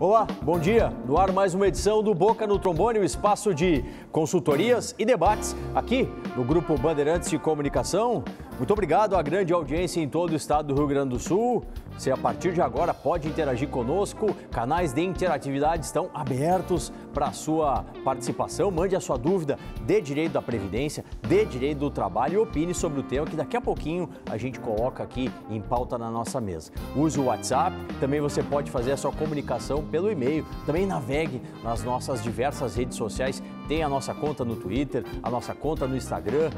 Olá, bom dia. No ar mais uma edição do Boca no Trombone, o espaço de consultorias e debates aqui no Grupo Bandeirantes de Comunicação. Muito obrigado à grande audiência em todo o estado do Rio Grande do Sul. Você, a partir de agora, pode interagir conosco. Canais de interatividade estão abertos para a sua participação. Mande a sua dúvida de direito da Previdência, de direito do trabalho e opine sobre o tema que daqui a pouquinho a gente coloca aqui em pauta na nossa mesa. Use o WhatsApp, também você pode fazer a sua comunicação pelo e-mail. Também navegue nas nossas diversas redes sociais. Tem a nossa conta no Twitter, a nossa conta no Instagram.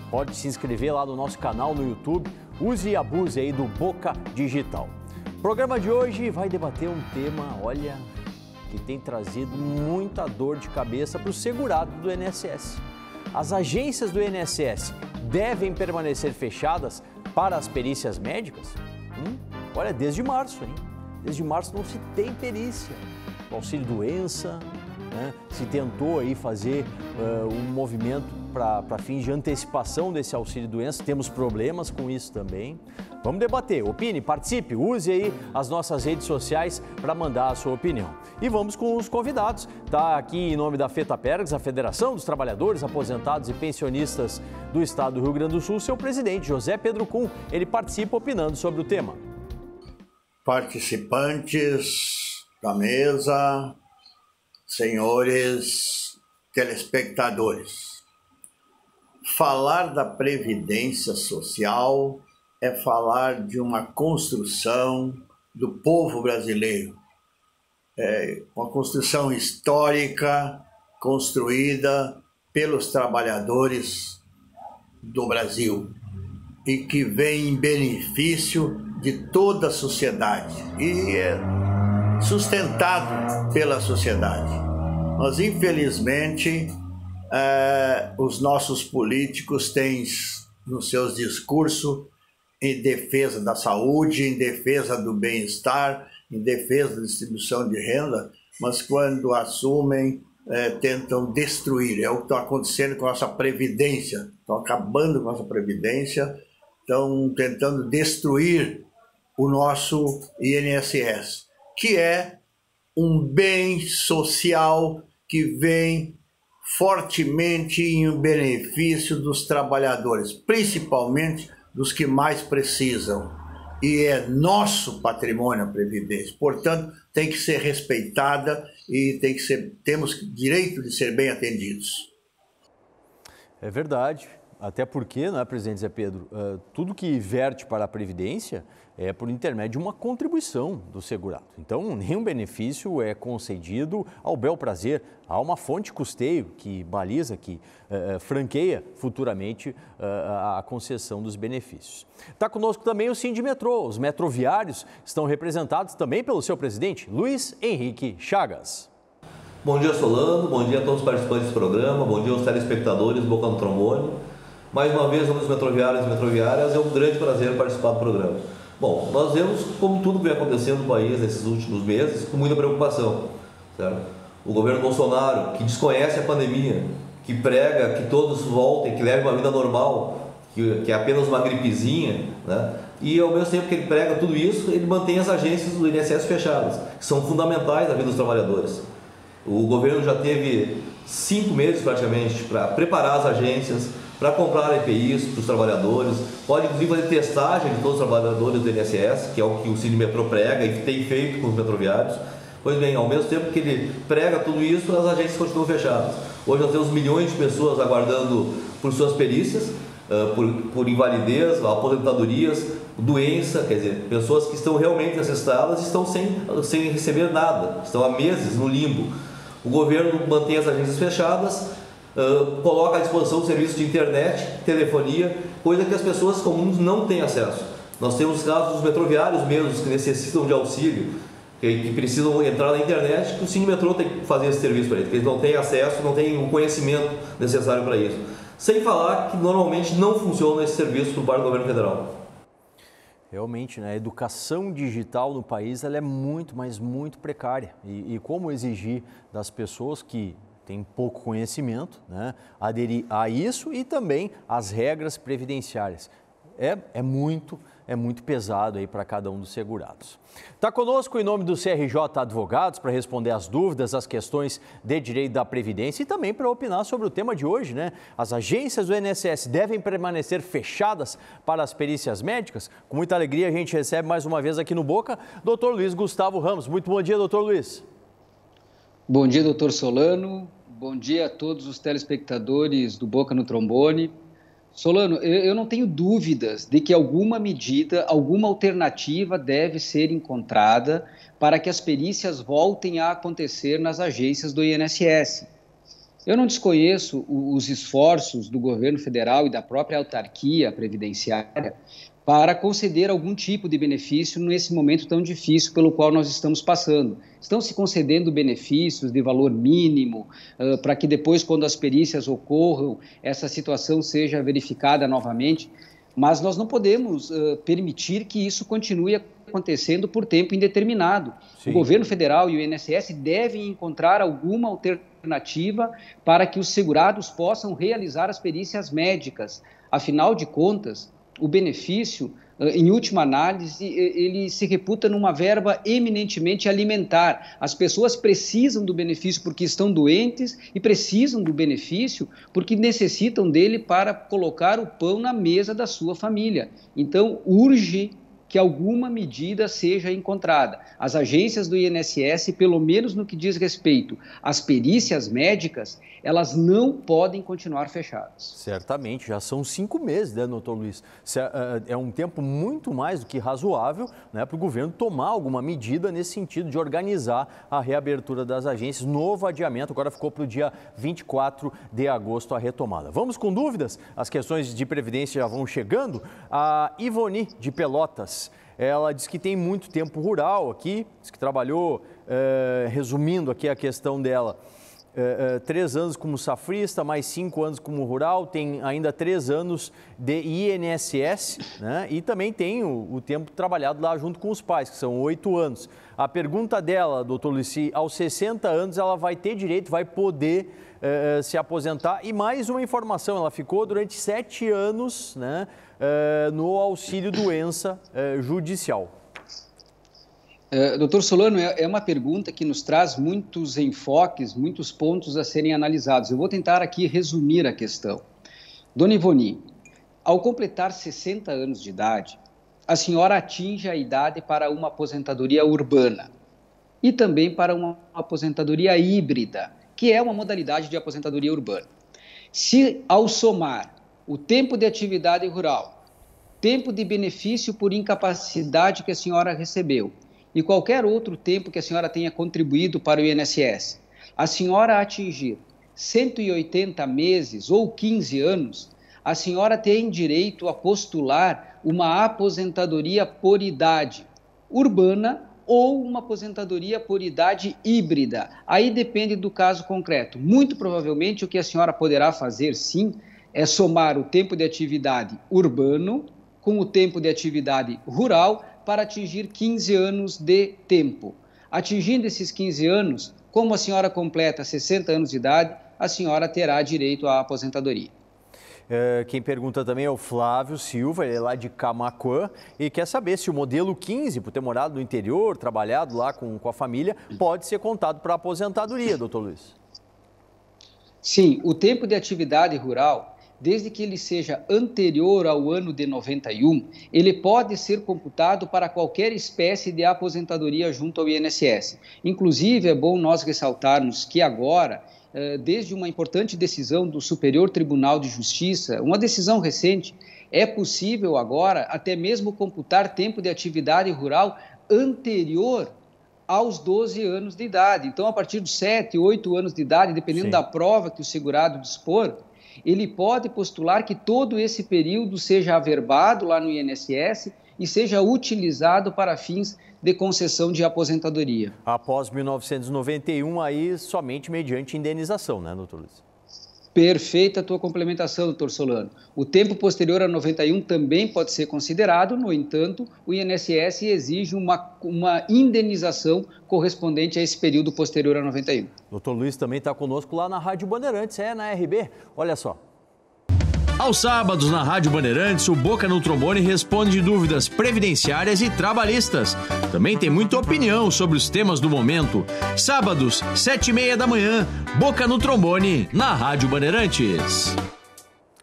Pode se inscrever lá no nosso canal no YouTube. Use e abuse aí do Boca Digital. O programa de hoje vai debater um tema, olha, que tem trazido muita dor de cabeça para o segurado do INSS. As agências do INSS devem permanecer fechadas para as perícias médicas? Olha, desde março, hein? Desde março não se tem perícia. O auxílio-doença, né? Se tentou aí fazer um movimento para fins de antecipação desse auxílio-doença, temos problemas com isso também. Vamos debater, opine, participe, use aí as nossas redes sociais para mandar a sua opinião. E vamos com os convidados. Está aqui em nome da FETAPERGS, a Federação dos Trabalhadores, Aposentados e Pensionistas do Estado do Rio Grande do Sul, seu presidente, José Pedro Kuhn. Ele participa opinando sobre o tema. Participantes da mesa, senhores telespectadores. Falar da Previdência Social é falar de uma construção do povo brasileiro. É uma construção histórica construída pelos trabalhadores do Brasil e que vem em benefício de toda a sociedade e é sustentado pela sociedade. Mas, infelizmente, os nossos políticos têm nos seus discursos em defesa da saúde, em defesa do bem-estar, em defesa da distribuição de renda, mas quando assumem, tentam destruir. É o que está acontecendo com a nossa Previdência. Estão acabando com a nossa Previdência, estão tentando destruir o nosso INSS, que é um bem social que vem fortemente em benefício dos trabalhadores, principalmente dos que mais precisam. E é nosso patrimônio a Previdência. Portanto, tem que ser respeitada e temos direito de ser bem atendidos. É verdade. Até porque, não é, presidente Zé Pedro, tudo que verte para a Previdência é por intermédio de uma contribuição do segurado. Então, nenhum benefício é concedido ao bel prazer. Há uma fonte de custeio que baliza, que franqueia futuramente a concessão dos benefícios. Está conosco também o Sindimetrô. Os metroviários estão representados também pelo seu presidente, Luiz Henrique Chagas. Bom dia, Solano. Bom dia a todos os participantes do programa. Bom dia aos telespectadores do Boca no Trombone. Mais uma vez, aos metroviários e metroviárias, é um grande prazer participar do programa. Bom, nós vemos como tudo vem acontecendo no país nesses últimos meses com muita preocupação, certo? O governo Bolsonaro, que desconhece a pandemia, que prega que todos voltem, que levem uma vida normal, que é apenas uma gripezinha, né? E ao mesmo tempo que ele prega tudo isso, ele mantém as agências do INSS fechadas, que são fundamentais na vida dos trabalhadores. O governo já teve 5 meses praticamente para preparar as agências, para comprar EPIs para os trabalhadores, pode inclusive fazer testagem de todos os trabalhadores do INSS, que é o que o Sindimetrô prega e tem feito com os metroviários. Pois bem, ao mesmo tempo que ele prega tudo isso, as agências continuam fechadas. Hoje nós temos milhões de pessoas aguardando por suas perícias, por invalidez, aposentadorias, doença, quer dizer, pessoas que estão realmente necessitadas e estão sem receber nada, estão há meses no limbo. O governo mantém as agências fechadas, coloca à disposição o serviço de internet, telefonia, coisa que as pessoas comuns não têm acesso. Nós temos casos dos metroviários mesmos que necessitam de auxílio, que precisam entrar na internet, que o Sindimetrô tem que fazer esse serviço para eles, porque eles não têm acesso, não têm o conhecimento necessário para isso. Sem falar que normalmente não funciona esse serviço por parte do governo federal. Realmente, né? A educação digital no país ela é muito, mas muito precária. E como exigir das pessoas que têm pouco conhecimento, né, aderir a isso e também às regras previdenciárias? é muito pesado aí para cada um dos segurados. Está conosco em nome do CRJ Advogados para responder as dúvidas, as questões de direito da Previdência e também para opinar sobre o tema de hoje, né? As agências do INSS devem permanecer fechadas para as perícias médicas? Com muita alegria a gente recebe mais uma vez aqui no Boca, Dr. Luiz Gustavo Ramos. Muito bom dia, doutor Luiz. Bom dia, doutor Solano. Bom dia a todos os telespectadores do Boca no Trombone. Solano, eu não tenho dúvidas de que alguma medida, alguma alternativa deve ser encontrada para que as perícias voltem a acontecer nas agências do INSS. Eu não desconheço os esforços do governo federal e da própria autarquia previdenciária para conceder algum tipo de benefício nesse momento tão difícil pelo qual nós estamos passando. Estão se concedendo benefícios de valor mínimo para que depois, quando as perícias ocorram, essa situação seja verificada novamente, mas nós não podemos permitir que isso continue acontecendo por tempo indeterminado. Sim. O governo federal e o INSS devem encontrar alguma alternativa para que os segurados possam realizar as perícias médicas. Afinal de contas, o benefício, em última análise, ele se reputa numa verba eminentemente alimentar. As pessoas precisam do benefício porque estão doentes e precisam do benefício porque necessitam dele para colocar o pão na mesa da sua família. Então, urge que alguma medida seja encontrada. As agências do INSS, pelo menos no que diz respeito às perícias médicas, elas não podem continuar fechadas. Certamente, já são 5 meses, né, doutor Luiz? É um tempo muito mais do que razoável, né, para o governo tomar alguma medida nesse sentido de organizar a reabertura das agências. Novo adiamento, agora ficou para o dia 24 de agosto a retomada. Vamos com dúvidas? As questões de previdência já vão chegando. A Ivoni, de Pelotas, ela diz que tem muito tempo rural aqui, diz que trabalhou, resumindo aqui a questão dela, 3 anos como safrista, mais 5 anos como rural, tem ainda 3 anos de INSS, né? E também tem o tempo trabalhado lá junto com os pais, que são 8 anos. A pergunta dela, doutor Luiz, se aos 60 anos ela vai ter direito, vai poder se aposentar. E mais uma informação, ela ficou durante 7 anos, né, no auxílio-doença judicial. Doutor Solano, é uma pergunta que nos traz muitos enfoques, muitos pontos a serem analisados. Eu vou tentar aqui resumir a questão. Dona Ivoni, ao completar 60 anos de idade, a senhora atinge a idade para uma aposentadoria urbana e também para uma aposentadoria híbrida, que é uma modalidade de aposentadoria urbana. Se, ao somar o tempo de atividade rural, tempo de benefício por incapacidade que a senhora recebeu, e qualquer outro tempo que a senhora tenha contribuído para o INSS, a senhora atingir 180 meses ou 15 anos, a senhora tem direito a postular uma aposentadoria por idade urbana ou uma aposentadoria por idade híbrida. Aí depende do caso concreto. Muito provavelmente o que a senhora poderá fazer, sim, é somar o tempo de atividade urbano com o tempo de atividade rural para atingir 15 anos de tempo. Atingindo esses 15 anos, como a senhora completa 60 anos de idade, a senhora terá direito à aposentadoria. Quem pergunta também é o Flávio Silva, ele é lá de Camaquã e quer saber se o modelo 15, por ter morado no interior, trabalhado lá com a família, pode ser contado para a aposentadoria, doutor Luiz. Sim, o tempo de atividade rural, desde que ele seja anterior ao ano de 91, ele pode ser computado para qualquer espécie de aposentadoria junto ao INSS. Inclusive, é bom nós ressaltarmos que agora, desde uma importante decisão do Superior Tribunal de Justiça, uma decisão recente, é possível agora até mesmo computar tempo de atividade rural anterior aos 12 anos de idade. Então, a partir de 7, 8 anos de idade, dependendo da prova que o segurado dispor, ele pode postular que todo esse período seja averbado lá no INSS e seja utilizado para fins de concessão de aposentadoria. Após 1991, aí somente mediante indenização, né, doutor Luiz? Perfeita a tua complementação, doutor Solano. O tempo posterior a 91 também pode ser considerado, no entanto, o INSS exige uma indenização correspondente a esse período posterior a 91. Doutor Luiz também está conosco lá na Rádio Bandeirantes, na RB. Olha só. Aos sábados, na Rádio Bandeirantes, o Boca no Trombone responde dúvidas previdenciárias e trabalhistas. Também tem muita opinião sobre os temas do momento. Sábados, 7h30 da manhã, Boca no Trombone, na Rádio Bandeirantes.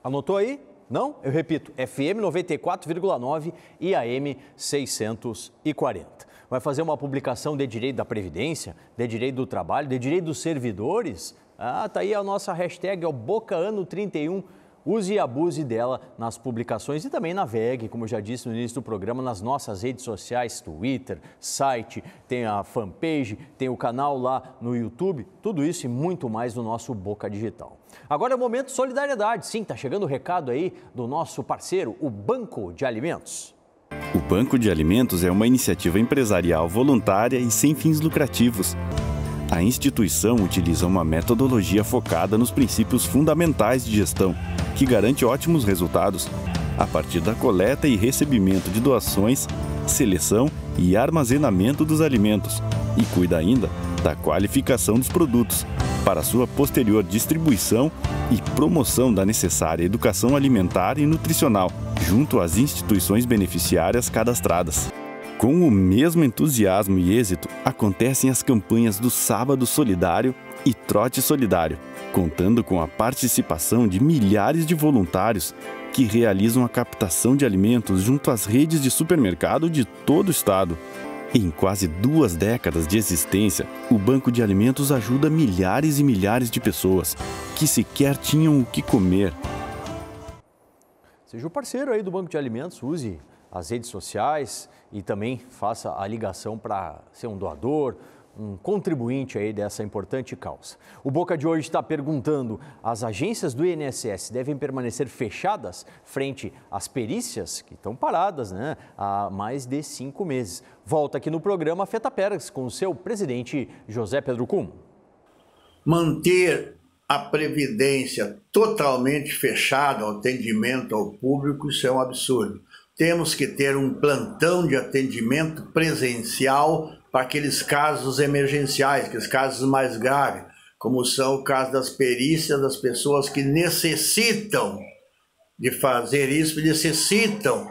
Anotou aí? Não? Eu repito, FM 94,9 e AM 640. Vai fazer uma publicação de direito da Previdência, de direito do trabalho, de direito dos servidores? Tá aí a nossa hashtag, o Boca Ano 31. Use e abuse dela nas publicações e também navegue, como eu já disse no início do programa, nas nossas redes sociais, Twitter, site, tem a fanpage, tem o canal lá no YouTube, tudo isso e muito mais no nosso Boca Digital. Agora é o momento de solidariedade. Sim, tá chegando o recado aí do nosso parceiro, o Banco de Alimentos. O Banco de Alimentos é uma iniciativa empresarial voluntária e sem fins lucrativos. A instituição utiliza uma metodologia focada nos princípios fundamentais de gestão, que garante ótimos resultados, a partir da coleta e recebimento de doações, seleção e armazenamento dos alimentos, e cuida ainda da qualificação dos produtos, para sua posterior distribuição e promoção da necessária educação alimentar e nutricional, junto às instituições beneficiárias cadastradas. Com o mesmo entusiasmo e êxito, acontecem as campanhas do Sábado Solidário e Trote Solidário, contando com a participação de milhares de voluntários que realizam a captação de alimentos junto às redes de supermercado de todo o estado. Em quase 2 décadas de existência, o Banco de Alimentos ajuda milhares e milhares de pessoas que sequer tinham o que comer. Seja o parceiro aí do Banco de Alimentos, use as redes sociais e também faça a ligação para ser um doador, um contribuinte aí dessa importante causa. O Boca de hoje está perguntando: as agências do INSS devem permanecer fechadas frente às perícias que estão paradas, né, há mais de 5 meses? Volta aqui no programa Feta Pérez com o seu presidente José Pedro Kuhn. Manter a Previdência totalmente fechada ao atendimento ao público, isso é um absurdo. Temos que ter um plantão de atendimento presencial para aqueles casos emergenciais, aqueles casos mais graves, como são o caso das perícias, das pessoas que necessitam de fazer isso, necessitam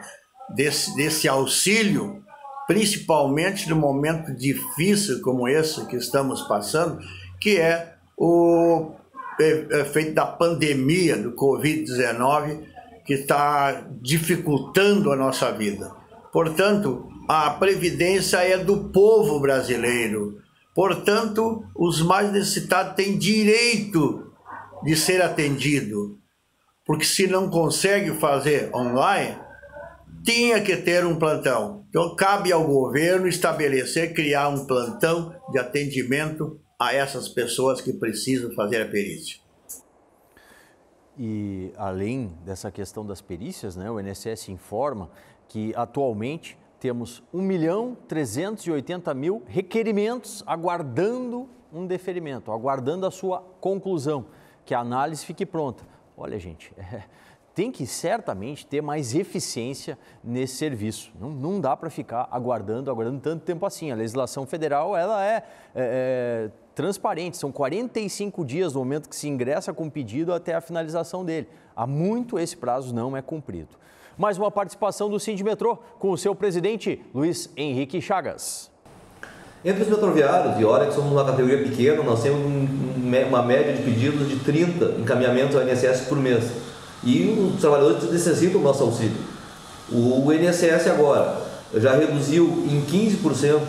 desse auxílio, principalmente no momento difícil como esse que estamos passando, que é o efeito da pandemia do Covid-19, que está dificultando a nossa vida. Portanto, a Previdência é do povo brasileiro. Portanto, os mais necessitados têm direito de ser atendido. Porque se não consegue fazer online, tinha que ter um plantão. Então, cabe ao governo estabelecer, criar um plantão de atendimento a essas pessoas que precisam fazer a perícia. E além dessa questão das perícias, né, o INSS informa que atualmente temos 1.380.000 requerimentos aguardando um deferimento, aguardando a sua conclusão, que a análise fique pronta. Olha, gente, tem que certamente ter mais eficiência nesse serviço. Não dá para ficar aguardando tanto tempo assim. A legislação federal ela é transparente, são 45 dias do momento que se ingressa com o pedido até a finalização dele. Há muito esse prazo não é cumprido. Mais uma participação do Sindimetrô com o seu presidente, Luiz Henrique Chagas. Entre os metroviários, e olha que somos uma categoria pequena, nós temos uma média de pedidos de 30 encaminhamentos ao INSS por mês. E os trabalhadores necessitam do nosso auxílio. O INSS agora já reduziu em 15%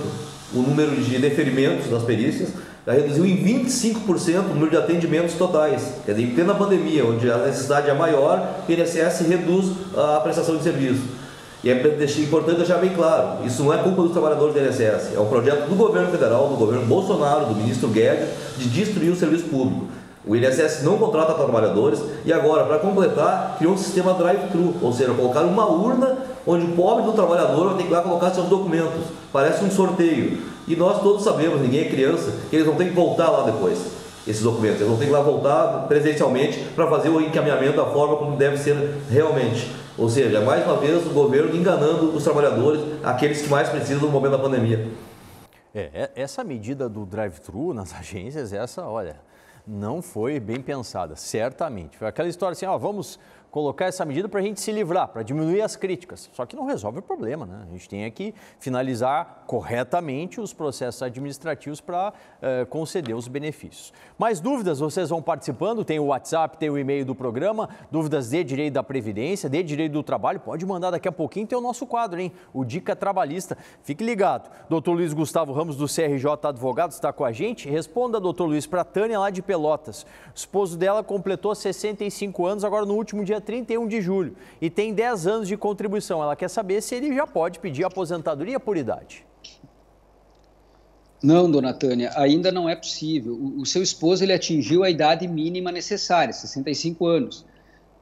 o número de deferimentos das perícias, já reduziu em 25% o número de atendimentos totais. Quer dizer, em plena pandemia, onde a necessidade é maior, o INSS reduz a prestação de serviço. E é importante deixar bem claro, isso não é culpa dos trabalhadores do INSS, é um projeto do governo federal, do governo Bolsonaro, do ministro Guedes, de destruir o serviço público. O INSS não contrata trabalhadores e agora, para completar, criou um sistema drive-thru, ou seja, colocar uma urna onde o pobre do trabalhador vai ter que ir lá colocar seus documentos. Parece um sorteio. E nós todos sabemos, ninguém é criança, que eles vão ter que voltar lá depois, esses documentos. Eles vão ter que lá voltar presencialmente para fazer o encaminhamento da forma como deve ser realmente. Ou seja, mais uma vez o governo enganando os trabalhadores, aqueles que mais precisam no momento da pandemia. Essa medida do drive-thru nas agências, olha, não foi bem pensada, certamente. Foi aquela história assim, vamos colocar essa medida para a gente se livrar, para diminuir as críticas. Só que não resolve o problema, né? A gente tem que finalizar corretamente os processos administrativos para conceder os benefícios. Mais dúvidas, vocês vão participando, tem o WhatsApp, tem o e-mail do programa, dúvidas de direito da Previdência, de direito do trabalho, pode mandar daqui a pouquinho, tem o nosso quadro, hein? O Dica Trabalhista. Fique ligado. Doutor Luiz Gustavo Ramos, do CRJ Advogados, está com a gente. Responda, doutor Luiz, para a Tânia, lá de Pelotas. O esposo dela completou 65 anos, agora no último dia 31 de julho, e tem 10 anos de contribuição. Ela quer saber se ele já pode pedir aposentadoria por idade. Não, dona Tânia, ainda não é possível. O seu esposo ele atingiu a idade mínima necessária, 65 anos.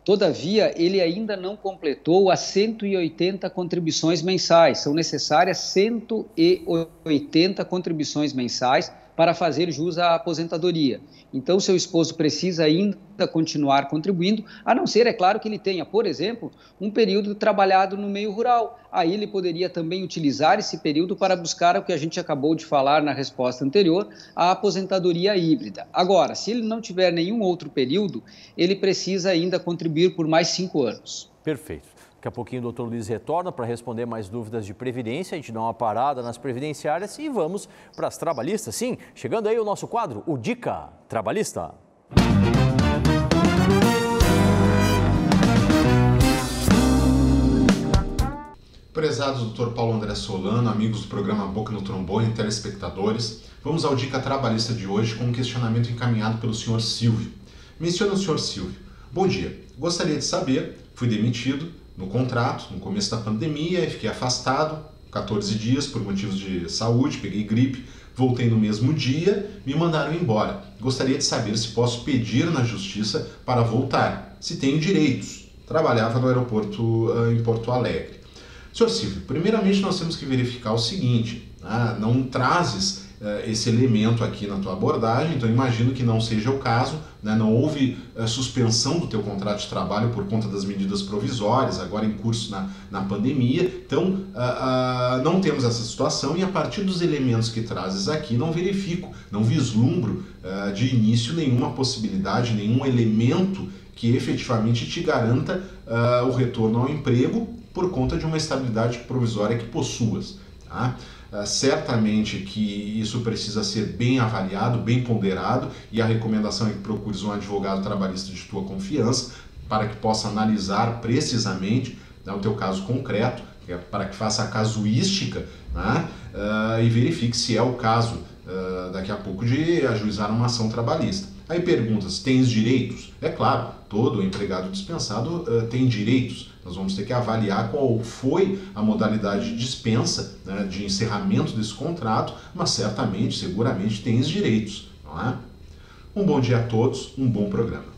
Todavia, ele ainda não completou as 180 contribuições mensais. São necessárias 180 contribuições mensais para fazer jus à aposentadoria. Então, seu esposo precisa ainda continuar contribuindo, a não ser, é claro, que ele tenha, por exemplo, um período trabalhado no meio rural. Aí ele poderia também utilizar esse período para buscar o que a gente acabou de falar na resposta anterior, a aposentadoria híbrida. Agora, se ele não tiver nenhum outro período, ele precisa ainda contribuir por mais 5 anos. Perfeito. Daqui a pouquinho o doutor Luiz retorna para responder mais dúvidas de previdência. A gente dá uma parada nas previdenciárias e vamos para as trabalhistas. Sim, chegando aí o nosso quadro, o Dica Trabalhista. Prezado doutor Paulo André Solano, amigos do programa Boca no Trombone, telespectadores, vamos ao Dica Trabalhista de hoje com um questionamento encaminhado pelo senhor Silvio. Menciona o senhor Silvio. Bom dia, gostaria de saber, fui demitido no contrato, no começo da pandemia, e fiquei afastado 14 dias por motivos de saúde, peguei gripe, voltei no mesmo dia, me mandaram embora. Gostaria de saber se posso pedir na justiça para voltar, se tenho direitos. Trabalhava no aeroporto em Porto Alegre. Senhor Silvio, primeiramente nós temos que verificar o seguinte, não trazes esse elemento aqui na tua abordagem, então imagino que não seja o caso, né? Não houve suspensão do teu contrato de trabalho por conta das medidas provisórias, agora em curso na pandemia, então não temos essa situação e a partir dos elementos que trazes aqui não verifico, não vislumbro de início nenhuma possibilidade, nenhum elemento que efetivamente te garanta o retorno ao emprego por conta de uma estabilidade provisória que possuas, tá? Certamente que isso precisa ser bem avaliado, bem ponderado, e a recomendação é que procures um advogado trabalhista de tua confiança para que possa analisar precisamente, né, o teu caso concreto, para que faça a casuística, né, e verifique se é o caso daqui a pouco de ajuizar uma ação trabalhista. Aí perguntas, tens direitos? É claro, todo empregado dispensado tem direitos. Nós vamos ter que avaliar qual foi a modalidade de dispensa, né, de encerramento desse contrato, mas certamente, seguramente, tens direitos, não é? Um bom dia a todos, um bom programa.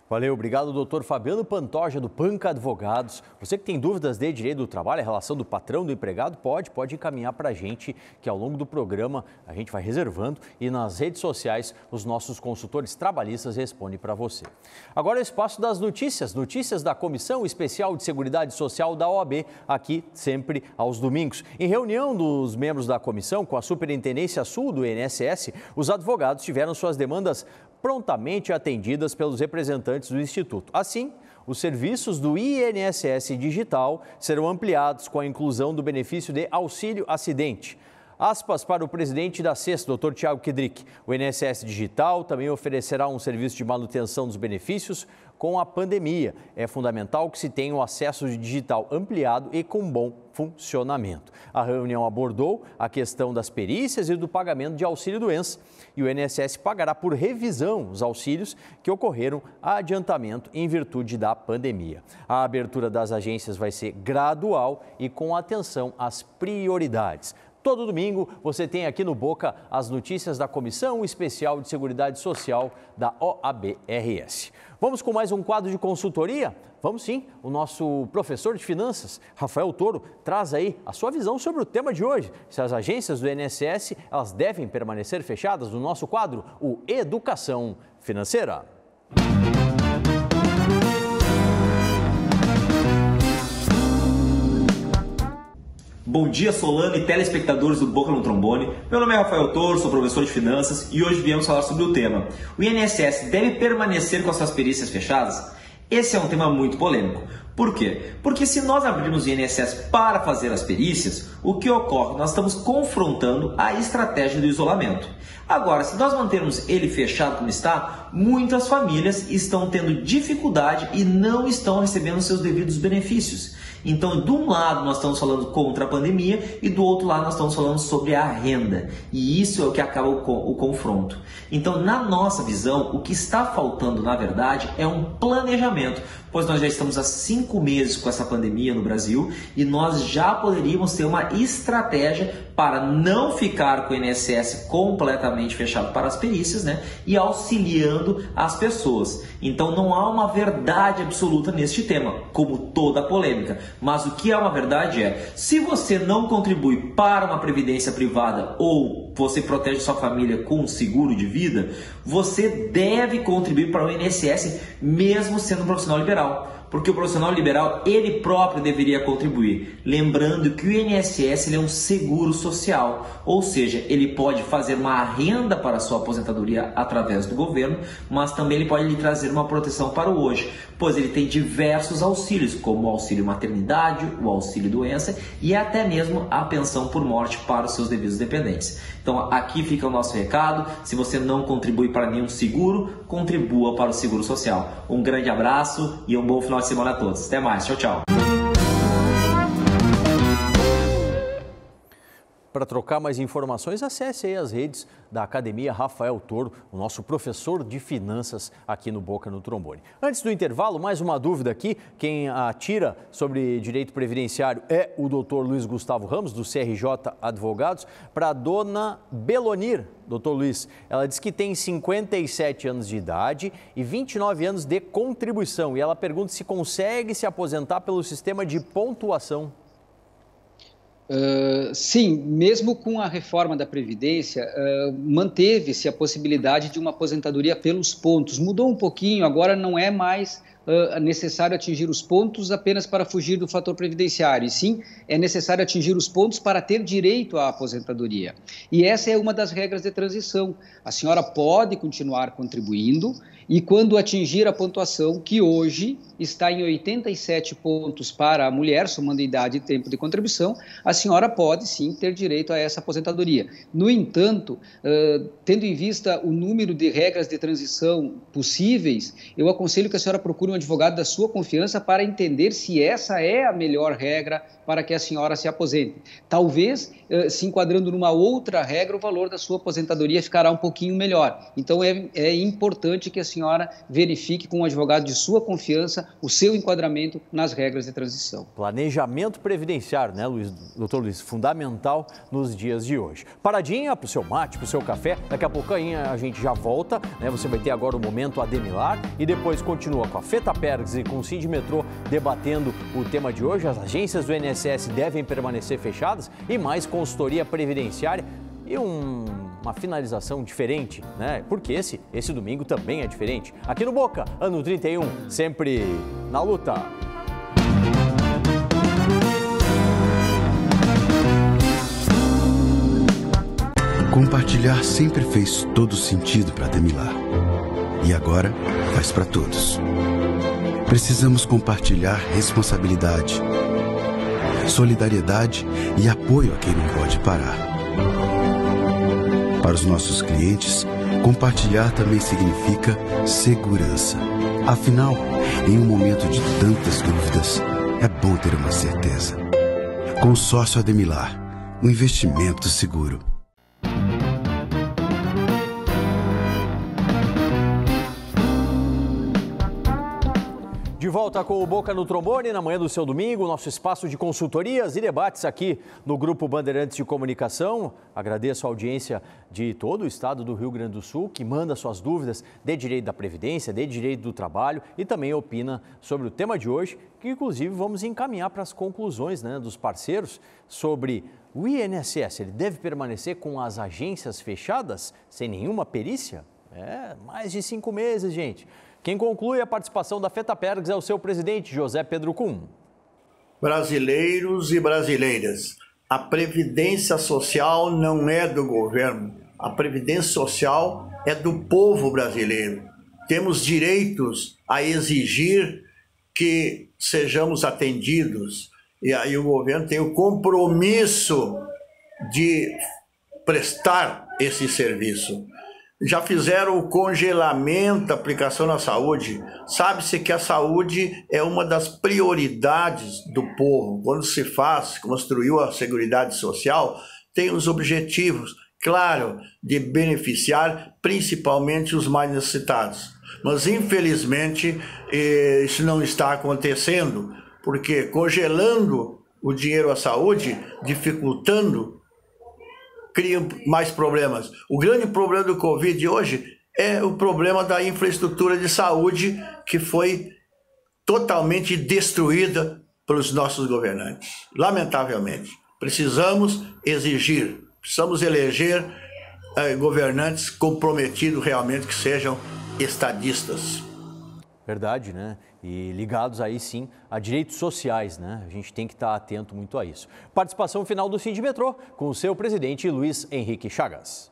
Valeu, obrigado, doutor Fabiano Pantoja, do Panca Advogados. Você que tem dúvidas de direito do trabalho, a relação do patrão, do empregado, pode encaminhar para a gente, que ao longo do programa a gente vai reservando e nas redes sociais os nossos consultores trabalhistas respondem para você. Agora é o espaço das notícias da Comissão Especial de Seguridade Social da OAB, aqui sempre aos domingos. Em reunião dos membros da comissão com a Superintendência Sul do INSS, os advogados tiveram suas demandas prontamente atendidas pelos representantes do Instituto. Assim, os serviços do INSS Digital serão ampliados com a inclusão do benefício de auxílio acidente. Aspas para o presidente da CES, Dr. Tiago Kedrick. O INSS Digital também oferecerá um serviço de manutenção dos benefícios com a pandemia. É fundamental que se tenha o acesso digital ampliado e com bom funcionamento. A reunião abordou a questão das perícias e do pagamento de auxílio-doença. E o INSS pagará por revisão os auxílios que ocorreram a adiantamento em virtude da pandemia. A abertura das agências vai ser gradual e com atenção às prioridades. Todo domingo você tem aqui no Boca as notícias da Comissão Especial de Seguridade Social da OAB-RS. Vamos com mais um quadro de consultoria? Vamos sim, o nosso professor de finanças, Rafael Toro, traz aí a sua visão sobre o tema de hoje. Se as agências do INSS, elas devem permanecer fechadas no nosso quadro, o Educação Financeira. Bom dia, Solano e telespectadores do Boca no Trombone. Meu nome é Rafael Toro, sou professor de finanças e hoje viemos falar sobre o tema: o INSS deve permanecer com as suas perícias fechadas? Esse é um tema muito polêmico. Por quê? Porque se nós abrirmos o INSS para fazer as perícias, o que ocorre? Nós estamos confrontando a estratégia do isolamento. Agora, se nós mantermos ele fechado como está, muitas famílias estão tendo dificuldade e não estão recebendo seus devidos benefícios. Então, de um lado nós estamos falando contra a pandemia e do outro lado nós estamos falando sobre a renda. E isso é o que acaba o confronto. Então, na nossa visão, o que está faltando, na verdade, é um planejamento, pois nós já estamos há 5 meses com essa pandemia no Brasil e nós já poderíamos ter uma estratégia para não ficar com o INSS completamente fechado para as perícias, né, e auxiliando as pessoas. Então não há uma verdade absoluta neste tema, como toda polêmica. Mas o que é uma verdade é, se você não contribui para uma previdência privada ou você protege sua família com um seguro de vida, você deve contribuir para o INSS mesmo sendo um profissional liberal. Porque o profissional liberal, ele próprio deveria contribuir. Lembrando que o INSS ele é um seguro social, ou seja, ele pode fazer uma renda para a sua aposentadoria através do governo, mas também ele pode lhe trazer uma proteção para o hoje, pois ele tem diversos auxílios, como o auxílio maternidade, o auxílio doença e até mesmo a pensão por morte para os seus devidos dependentes. Então aqui fica o nosso recado: se você não contribui para nenhum seguro, contribua para o seguro social. Um grande abraço e um bom final de semana a todos. Até mais. Tchau, tchau. Para trocar mais informações, acesse aí as redes da Academia Rafael Toro, o nosso professor de finanças aqui no Boca no Trombone. Antes do intervalo, mais uma dúvida aqui. Quem atira sobre direito previdenciário é o doutor Luiz Gustavo Ramos, do CRJ Advogados. Para a dona Belonir, doutor Luiz, ela diz que tem 57 anos de idade e 29 anos de contribuição. E ela pergunta se consegue se aposentar pelo sistema de pontuação. Sim, mesmo com a reforma da Previdência, manteve-se a possibilidade de uma aposentadoria pelos pontos. Mudou um pouquinho, agora não é mais necessário atingir os pontos apenas para fugir do fator previdenciário, e sim é necessário atingir os pontos para ter direito à aposentadoria. E essa é uma das regras de transição. A senhora pode continuar contribuindo e quando atingir a pontuação, que hoje está em 87 pontos para a mulher, somando idade e tempo de contribuição, a senhora pode sim ter direito a essa aposentadoria. No entanto, tendo em vista o número de regras de transição possíveis, eu aconselho que a senhora procure um advogado da sua confiança para entender se essa é a melhor regra para que a senhora se aposente. Talvez, se enquadrando numa outra regra, o valor da sua aposentadoria ficará um pouquinho melhor. Então, é importante que a senhora verifique com um advogado de sua confiança o seu enquadramento nas regras de transição. Planejamento previdenciário, né, doutor Luiz? Fundamental nos dias de hoje. Paradinha para o seu mate, para o seu café. Daqui a pouquinho a gente já volta, né? Você vai ter agora o Momento Ademilar e depois continua com a Feta Pergs e com o Cid Metrô debatendo o tema de hoje. As agências do INSS devem permanecer fechadas e mais consultoria previdenciária e uma finalização diferente, né? Porque esse domingo também é diferente. Aqui no Boca, ano 31, sempre na luta. Compartilhar sempre fez todo sentido para Ademilar. E agora faz para todos. Precisamos compartilhar responsabilidade, solidariedade e apoio a quem não pode parar. Para os nossos clientes, compartilhar também significa segurança. Afinal, em um momento de tantas dúvidas, é bom ter uma certeza. Consórcio Ademilar, um investimento seguro. De volta com o Boca no Trombone, na manhã do seu domingo, nosso espaço de consultorias e debates aqui no Grupo Bandeirantes de Comunicação. Agradeço a audiência de todo o estado do Rio Grande do Sul, que manda suas dúvidas de direito da Previdência, de direito do trabalho e também opina sobre o tema de hoje, que inclusive vamos encaminhar para as conclusões, né, dos parceiros sobre o INSS. Ele deve permanecer com as agências fechadas, sem nenhuma perícia? Mais de 5 meses, gente. Quem conclui a participação da Feta Pergs é o seu presidente, José Pedro Kuhn. Brasileiros e brasileiras, a Previdência Social não é do governo. A Previdência Social é do povo brasileiro. Temos direitos a exigir que sejamos atendidos. E aí o governo tem o compromisso de prestar esse serviço. Já fizeram o congelamento da aplicação na saúde. Sabe-se que a saúde é uma das prioridades do povo. Quando se construiu a Seguridade Social, tem os objetivos, claro, de beneficiar principalmente os mais necessitados. Mas, infelizmente, isso não está acontecendo, porque congelando o dinheiro à saúde, dificultando, cria mais problemas. O grande problema do Covid hoje é o problema da infraestrutura de saúde, que foi totalmente destruída pelos nossos governantes. Lamentavelmente. Precisamos exigir, precisamos eleger governantes comprometidos realmente, que sejam estadistas. Verdade, né? E ligados aí sim a direitos sociais, né? A gente tem que estar atento muito a isso. Participação final do Sindimetrô com o seu presidente Luiz Henrique Chagas.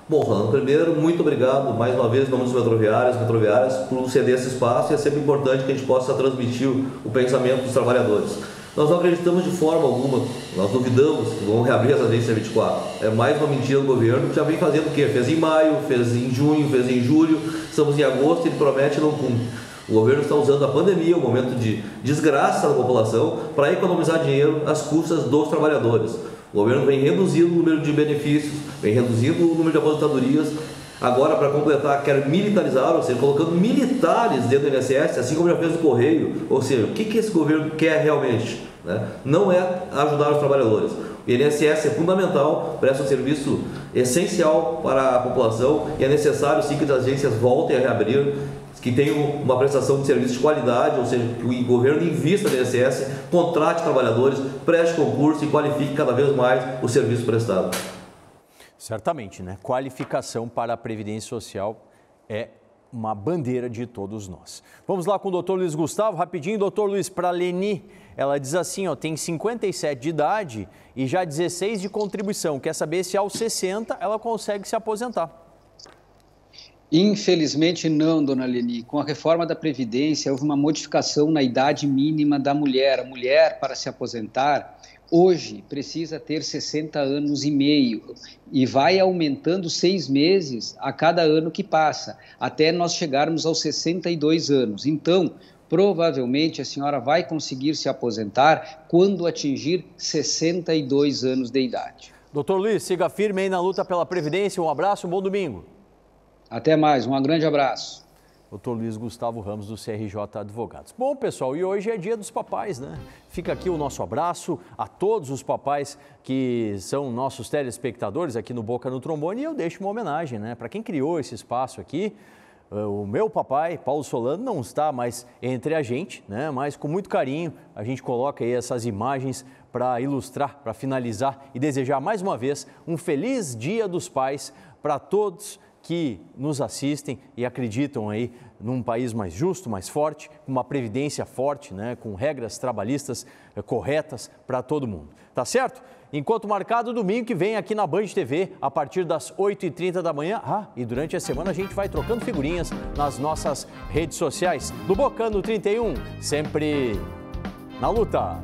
Bom, Rolando, primeiro, muito obrigado mais uma vez, em nome dos metroviários, por ceder esse espaço, e é sempre importante que a gente possa transmitir o pensamento dos trabalhadores. Nós não acreditamos de forma alguma, nós duvidamos que vão reabrir as agências 24. É mais uma mentira do governo, que já vem fazendo o quê? Fez em maio, fez em junho, fez em julho, estamos em agosto e ele promete e não cumpre. O governo está usando a pandemia, o momento de desgraça da população, para economizar dinheiro às custas dos trabalhadores. O governo vem reduzindo o número de benefícios, vem reduzindo o número de aposentadorias. Agora, para completar, quer militarizar, ou seja, colocando militares dentro do INSS, assim como já fez o Correio. Ou seja, o que esse governo quer realmente? Né? Não é ajudar os trabalhadores. O INSS é fundamental, presta um serviço essencial para a população e é necessário sim que as agências voltem a reabrir, que tenham uma prestação de serviço de qualidade, ou seja, que o governo invista no INSS, contrate trabalhadores, preste concurso e qualifique cada vez mais o serviço prestado. Certamente, né? Qualificação para a Previdência Social é uma bandeira de todos nós. Vamos lá com o doutor Luiz Gustavo, rapidinho. Doutor Luiz, para a Leni, ela diz assim, ó, tem 57 de idade e já 16 de contribuição. Quer saber se aos 60 ela consegue se aposentar? Infelizmente não, dona Leni. Com a reforma da Previdência, houve uma modificação na idade mínima da mulher. A mulher, para se aposentar, hoje precisa ter 60 anos e meio e vai aumentando 6 meses a cada ano que passa, até nós chegarmos aos 62 anos. Então, provavelmente a senhora vai conseguir se aposentar quando atingir 62 anos de idade. Doutor Luiz, siga firme aí na luta pela Previdência. Um abraço, um bom domingo. Até mais, um grande abraço. Dr. Luiz Gustavo Ramos, do CRJ Advogados. Bom, pessoal, e hoje é dia dos papais, né? Fica aqui o nosso abraço a todos os papais que são nossos telespectadores aqui no Boca no Trombone, e eu deixo uma homenagem, né? Para quem criou esse espaço aqui, o meu papai, Paulo Solano, não está mais entre a gente, né? Mas com muito carinho a gente coloca aí essas imagens para ilustrar, para finalizar e desejar mais uma vez um feliz Dia dos Pais para todos que nos assistem e acreditam aí num país mais justo, mais forte, com uma previdência forte, né, com regras trabalhistas corretas para todo mundo. Tá certo? Encontro marcado domingo que vem aqui na Band TV, a partir das 8h30 da manhã. E durante a semana a gente vai trocando figurinhas nas nossas redes sociais. Do Bocano 31, sempre na luta.